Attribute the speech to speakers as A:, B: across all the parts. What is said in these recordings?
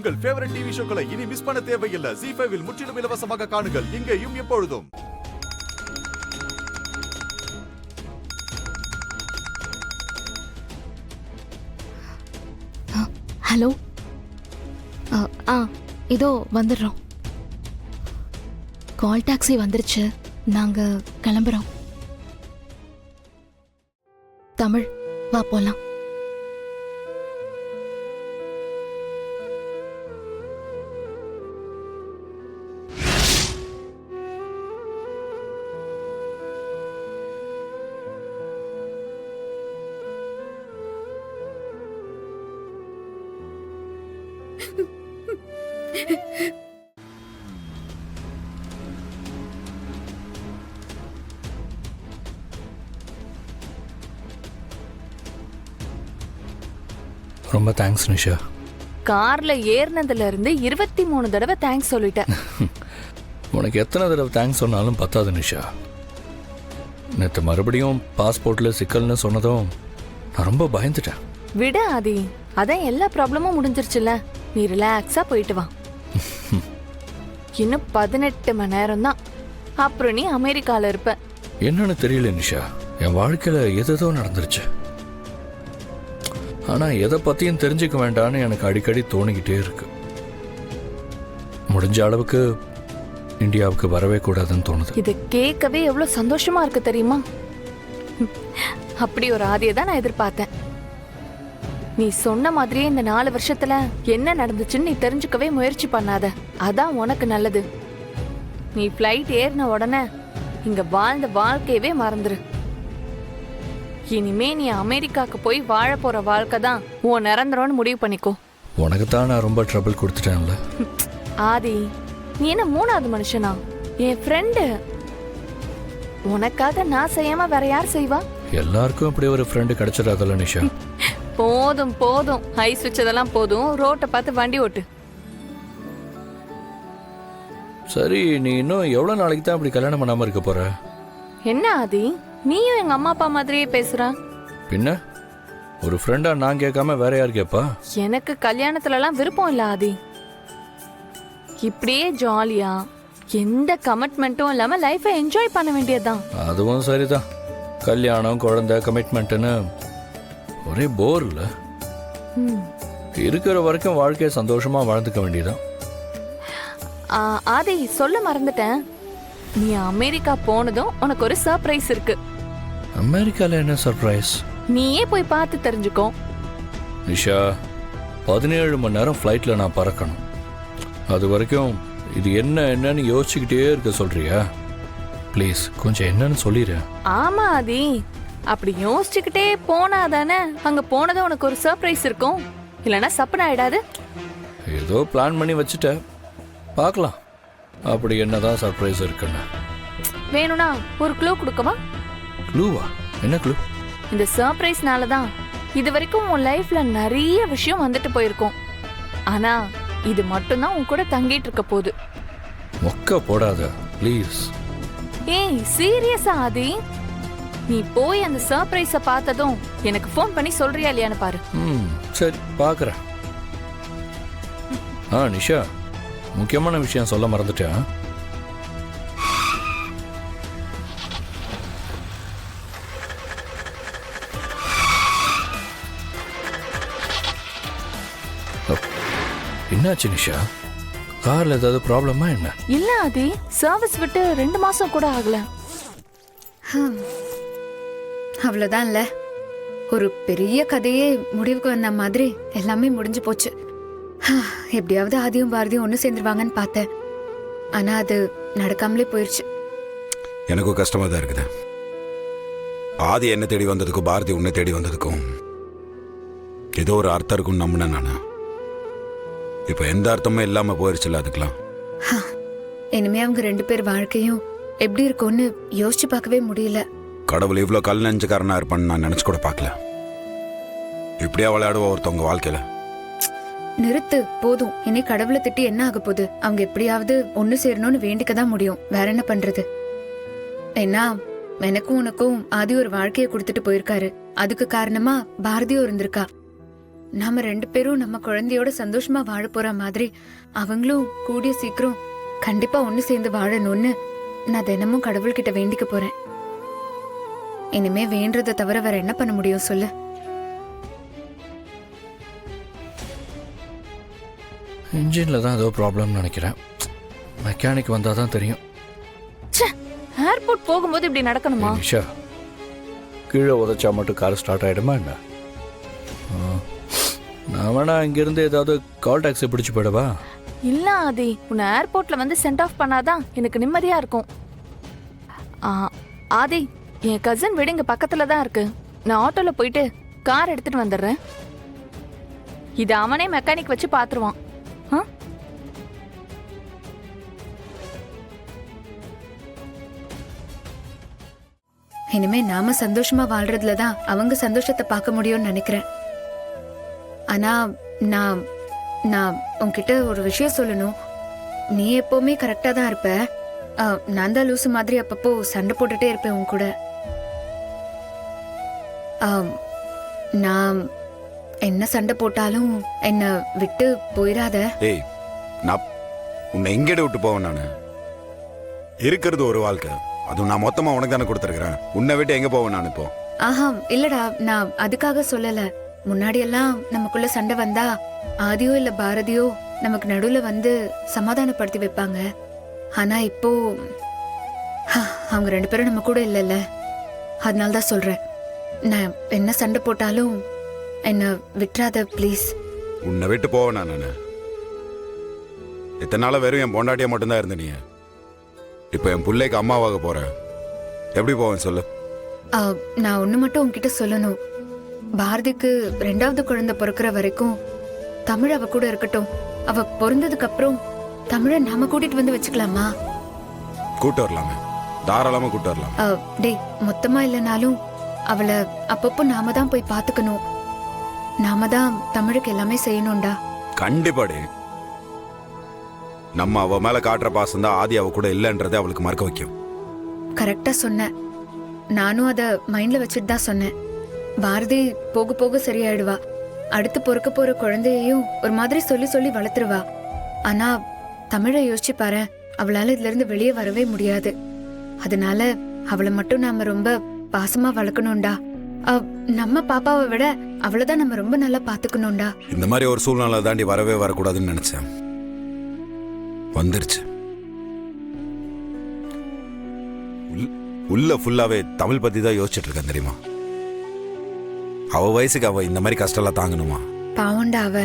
A: உங்கள் favourite TV ஷோக்களை இனி miss பண்ண தேவையில்லை. ZEE5 இல் முற்றிலும் இலவசமாக காணுங்கள். இங்கேயும் எப்பொழுதும்.
B: ஹலோ. இதோ வந்துடுறோம். கால் டாக்ஸி வந்துருச்சு. நாங்க கிளம்புறோம். தமிழ், வா போலாம்.
C: ரொம்ப தேங்க்ஸ் நிஷா.
D: கார்ல ஏறினதுல இருந்து 23 தடவை தேங்க்ஸ் சொல்லிட்டேன்.
C: உனக்கு எத்தனை தடவை தேங்க்ஸ் சொன்னாலும் பத்தாது நிஷா. நேற்று மறுபடியும் பாஸ்போர்ட்ல சிக்கல்னு சொன்னதும் நான் ரொம்ப பயந்துட்டேன்.
D: விட ஆதி, அதான் எல்லா ப்ராப்ளமும் முடிஞ்சிருச்சுல. நீ ரிலாக்ஸா போயிட்டு வா. இன்னும் 18 மணி நேரம் தான், அப்புறம் நீ அமெரிக்கால இருப்ப.
C: என்னன்னு தெரியல நிஷா, என் வாழ்க்கையில எதோ நடந்துருச்சு. ஆனா எதை பத்தியும் தெரிஞ்சுக்க வேண்டான்னு எனக்கு அடிக்கடி தோணிக்கிட்டே இருக்கு. முடிஞ்ச அளவுக்கு இந்தியாவுக்கு வரவே கூடாதுன்னு தோணுது.
D: இதை கேட்கவே எவ்வளவு சந்தோஷமா இருக்கு தெரியுமா? அப்படி ஒரு ஆதியை தான் நான் எதிர்பார்த்தேன். நீ சொன்ன மாதிரியே இந்த 4 வருஷத்துல என்ன நடந்துச்சுன்னு நீ தெரிஞ்சுக்கவே முயற்சி பண்ணாத. அதான் உனக்கு நல்லது. நீ ஃப்ளைட் ஏறின உடனே இங்க வாழ்ந்த வாழ்க்கையவே மறந்துரு. இனிமே நீ அமெரிக்காக்கு போய் வாழ போற வாழ்க்கை தான் உன் நிரந்தரம்னு முடிவு பண்ணிக்கோ.
C: உனக்கு தான் நான் ரொம்ப ட்ரபிள் கொடுத்துட்டேன்ல.
D: ஆதி, நீ என்ன 3வது மனுஷனா? என் ஃப்ரெண்டு. உனக்காக நான் செய்யாம வேற யார் செய்வா?
C: எல்லாருக்கும் அப்படி ஒரு ஃப்ரெண்டு கிடைச்சிடாதல்ல நிஷா.
D: போதும் போதும், ஐஸ் வச்சதெல்லாம் போதும். ரோட்டை பார்த்து வண்டி ஓட்டு.
C: சரி, நீ இன்னும் எவ்வளவு நாளைக்கு தான் அப்படி கல்யாணம் பண்ணாம இருக்க போற?
D: என்ன ஆதி, நீயும் எங்க அம்மா அப்பா மாதிரியே பேசுற?
C: பின்ன ஒரு ஃப்ரெண்டா நான் கேட்காம வேற யார் கேப்பா?
D: எனக்கு கல்யாணத்துல எல்லாம் விருப்பம் இல்ல ஆதி. இப்படியே ஜாலியா எந்த கமிட்மெண்ட்டும் இல்லாம லைஃபை என்ஜாய் பண்ண வேண்டியதுதான்.
C: அதுவும் சரிதான். கல்யாணம், குழந்தை, கமிட்மெண்ட்னு ஒரே போர் இல்ல. இருக்கிற வரைக்கும் வாழ்க்கையை சந்தோஷமா வாழ்ந்துக்க வேண்டியதான்.
D: ஆதி, சொல்ல மறந்துட்டேன். நீ அமெரிக்கா போனதும் உனக்கு ஒரு சர்ப்ரைஸ் இருக்கு.
C: அமெரிக்கால என்ன சர்ப்ரைஸ்?
D: நீயே போய் பார்த்து தெரிஞ்சுக்கோ.
C: நிஷா, 17 மணி நேரம் ஃப்ளைட்ல நான் பறக்கணும். அது வரைக்கும் இது என்னன்னு யோசிச்சுக்கிட்டே இருக்க சொல்றியா? ப்ளீஸ் கொஞ்சம் என்னன்னு சொல்லிடு.
D: ஆமா ஆதி, அப்படி யோசிச்சுக்கிட்டே போனாதானே அங்க போனதும் உனக்கு ஒரு சர்ப்ரைஸ் இருக்கும். இல்லைன்னா சப்பன ஆயிடாது.
C: ஏதோ பிளான் பண்ணி வச்சுட்ட, பார்க்கலாம் அப்படி என்னதான் சர்ப்ரைஸ் இருக்குன்னு.
D: வேணும்னா ஒரு க்ளூ கொடுக்கவா?
C: க்ளூவா? என்ன க்ளூ?
D: இந்த சர்ப்ரைஸ்னால தான் இது வரைக்கும் உன் லைஃப்ல நிறைய விஷயம் வந்துட்டு போயிருக்கும். ஆனா இது மட்டும்தான் உன் கூட தங்கிட்டு இருக்க போகுது.
C: மொக்க போடாத ப்ளீஸ்.
D: ஏய், சீரியஸா ஆதி? நீ போய் அந்த சர்ப்ரைஸ பார்த்ததும் எனக்கு ஃபோன் பண்ணி சொல்றியா இல்லையான்னு பாரு.
C: சரி, பார்க்கறேன். நிஷா, முக்கியமான விஷயம் சொல்ல மறந்துட்டேன். என்னாச்சு நிஷா? கார்ல ஏதாவது ப்ராப்ளமா என்ன?
D: இல்ல ஆதி, சர்வீஸ் விட்டு 2 மாசம் கூட ஆகல.
E: அவ்வளவுதான்ல. ஒரு பெரிய கதையே முடிவுக்கு வந்த மாதிரி எல்லாமே முடிஞ்சு போச்சு. எப்படியாவது ஆதியும் பாரதியும் ஒண்ணு சேர்ந்துருவாங்கன்னு பார்த்தேன். ஆனா அது நடக்காமலே போயிருச்சு.
F: எனக்கும் கஷ்டமா தான் இருக்குது. ஆதி என்ன தேடி வந்ததுக்கும் பாரதி உன்னை தேடி வந்ததுக்கும் ஏதோ ஒரு அர்த்தம் இருக்கும்னு நம்பினேன் நானு. இப்ப எந்த அர்த்தமும் இல்லாம போயிருச்சுல அதுக்கெல்லாம்.
E: இனிமே அவங்க 2 பேர் வாழ்க்கையும் எப்படி இருக்கும்னு யோசிச்சு பார்க்கவே முடியல.
F: கடவுள் இவ்வளவு கல் நெஞ்சுக்காரனா இருப்பான்னு நான் நினைச்சு கூட பார்க்கல. இப்படியா விளையாடுவா ஒருத்தவங்க வாழ்க்கையில?
E: நிறுத்து, போதும். இனி கடவுளை திட்டி என்ன ஆக போகுது? அவங்க எப்படியாவது ஒண்ணு சேரணும்னு வேண்டிக்கதான் முடியும். வேற என்ன பண்றது? ஏன்னா எனக்கும் உனக்கும் ஆதி ஒரு வாழ்க்கையை கொடுத்துட்டு போயிருக்காரு. அதுக்கு காரணமா பாரதியும் இருந்திருக்கா. நாம 2 பேரும் நம்ம குழந்தையோட சந்தோஷமா வாழ போற மாதிரி அவங்களும் கூடிய சீக்கிரம் கண்டிப்பா ஒண்ணு சேர்ந்து வாழணும்னு நான் தினமும் கடவுள்கிட்ட வேண்டிக்க போறேன். இனிமே வேண்டதை தவிர வேற என்ன பண்ண முடியும் சொல்லு?
C: இன்ஜினில் தான் ஏதோ ப்ராப்ளம்னு நினைக்கிறேன். மெக்கானிக் வந்தால் தான் தெரியும்.
D: ஏர்போர்ட் போகும்போது இப்படி நடக்கணுமா?
C: நிஷா, கீழே உதச்சா மட்டும் கார் ஸ்டார்ட் ஆகிடுமா என்ன? நான் வேணா இங்கேருந்து ஏதாவது கால் டாக்ஸி பிடிச்சி போயிடவா?
D: இல்ல ஆதி, உன்னை ஏர்போர்ட்ல வந்து சென்ட் ஆஃப் பண்ணாதான் எனக்கு நிம்மதியா இருக்கும். ஆதி, என் கசின் வீடு இங்க பக்கத்துல தான் இருக்கு. நான் ஆட்டோல போயிட்டு கார் எடுத்துட்டு வந்துடுறேன். இது அவனே மெக்கானிக் வச்சு பாத்துருவான்.
E: இனிமே நாம சந்தோஷமா வாழ்றதுல தான் அவங்க சந்தோஷத்தை பார்க்க முடியும்னு நினைக்கிறேன். ஆனா நான் நான் உன்கிட்ட ஒரு விஷயம் சொல்லணும். நீ எப்பவுமே கரெக்டா தான் இருப்ப. நான் தான் லூசு மாதிரி அப்பப்போ சண்டை போட்டுட்டே இருப்பேன் உன் கூட. நான் என்ன சண்டை போட்டாலும் என்ன விட்டு போயிடாத.
F: ஏய், நான் உன்னை எங்கேட விட்டு போவேன்? நான் இருக்கிறது ஒரு வாழ்க்கை, அதுவும் நான் மொத்தமா உனக்கு தானே கொடுத்துருக்கிறேன். உன்னை விட்டு எங்க போவேன் நான் இப்போ?
E: ஆஹா, இல்லடா, நான் அதுக்காக சொல்லல. முன்னாடி எல்லாம் நமக்குள்ள சண்டை வந்தா ஆதியோ இல்ல பாரதியோ நமக்கு நடுவுல வந்து சமாதானப்படுத்தி வைப்பாங்க. ஆனா இப்போ அவங்க 2 பேரும் நம்ம கூட இல்லைல்ல. அதனால்தான் சொல்றேன், நான் என்ன சண்டை போட்டாலும் என்ன விட்டுறாத ப்ளீஸ்.
F: உன்னை விட்டு போவேன் நான். இத்தனை நாள வெறும் என் பொண்டாட்டியா மட்டும்தான் இருந்த நீ. இப்போ என் பிள்ளைக்கு அம்மாவாக போறேன். எப்படி போவேன் சொல்லு?
E: நான் ஒண்ணு மட்டும் உன்கிட்ட சொல்லணும். பாரதிக்கு 2வது குழந்தை பிறக்கிற வரைக்கும் தமிழ் அவ கூட இருக்கட்டும். அவ பிறந்ததுக்கு அப்புறம் தமிழை நாம கூட்டிட்டு வந்து வச்சுக்கலாமா?
F: கூட்டு வரலாமே, தாராளமா கூட்டு வரலாம்.
E: டேய், மொத்தமா இல்லைனாலும் அவளை அப்பப்போ நாம தான் போய் பாத்துக்கணும். நாம தான் தமிழுக்கு எல்லாமே செய்யணும்டா.
F: கண்டிப்பாடி. நம்ம அவ மேல காட்டுற பாசம் தான் ஆதி அவ கூட இல்லைன்றதை அவளுக்கு மறக்க வைக்கும்.
E: கரெக்டா சொன்ன. நானும் அத மைண்ட்ல வச்சுட்டு தான் சொன்னேன். பாரதி போக போக சரியாயிடுவா. அடுத்து பொறுக்க போற குழந்தையையும் ஒரு மாதிரி சொல்லி சொல்லி வளர்த்துருவா. ஆனா தமிழை யோசிச்சு பாரு, அவளால இதுல இருந்து வெளியே வரவே முடியாது. அதனால அவளை மட்டும் நாம ரொம்ப பாசமா வளர்க்கணும்டா. நம்ம பாப்பாவை விட அவளைதான் நம்ம ரொம்ப நல்லா பாத்துக்கணும்டா.
F: இந்த மாதிரி ஒரு சூழ்நிலை தாண்டி வரவே வரக்கூடாதுன்னு நினைச்சேன். வந்துருச்சு. உள்ள ஃபுல்லாவே தமிழ் பத்தி தான் யோசிச்சுட்டு இருக்கேன் தெரியுமா? அவ வயசுக்கு அவ இந்த மாதிரி கஷ்டம்லாம் தாங்கணுமா?
E: பாவண்டா அவ.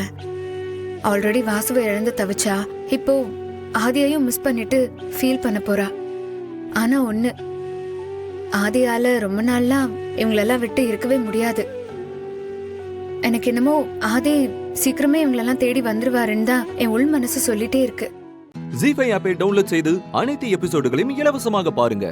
E: ஆல்ரெடி வாசுவை இழந்து தவிச்சா, இப்போ ஆதியையும் மிஸ் பண்ணிட்டு ஃபீல் பண்ண போறா. ஆனா ஒண்ணு, ஆதியால ரொம்ப நாள்லாம் இவங்களெல்லாம் விட்டு இருக்கவே முடியாது. எனக்கு என்னமோ ஆதி சீக்கிரமே இவங்களெல்லாம் தேடி வந்துருவாருன்னு தான் என் உள் மனசு சொல்லிட்டே இருக்கு.
G: ஜீ5 ஆப்பை டவுன்லோட் செய்து அனைத்து எபிசோடுகளையும் இலவசமாக பாருங்க.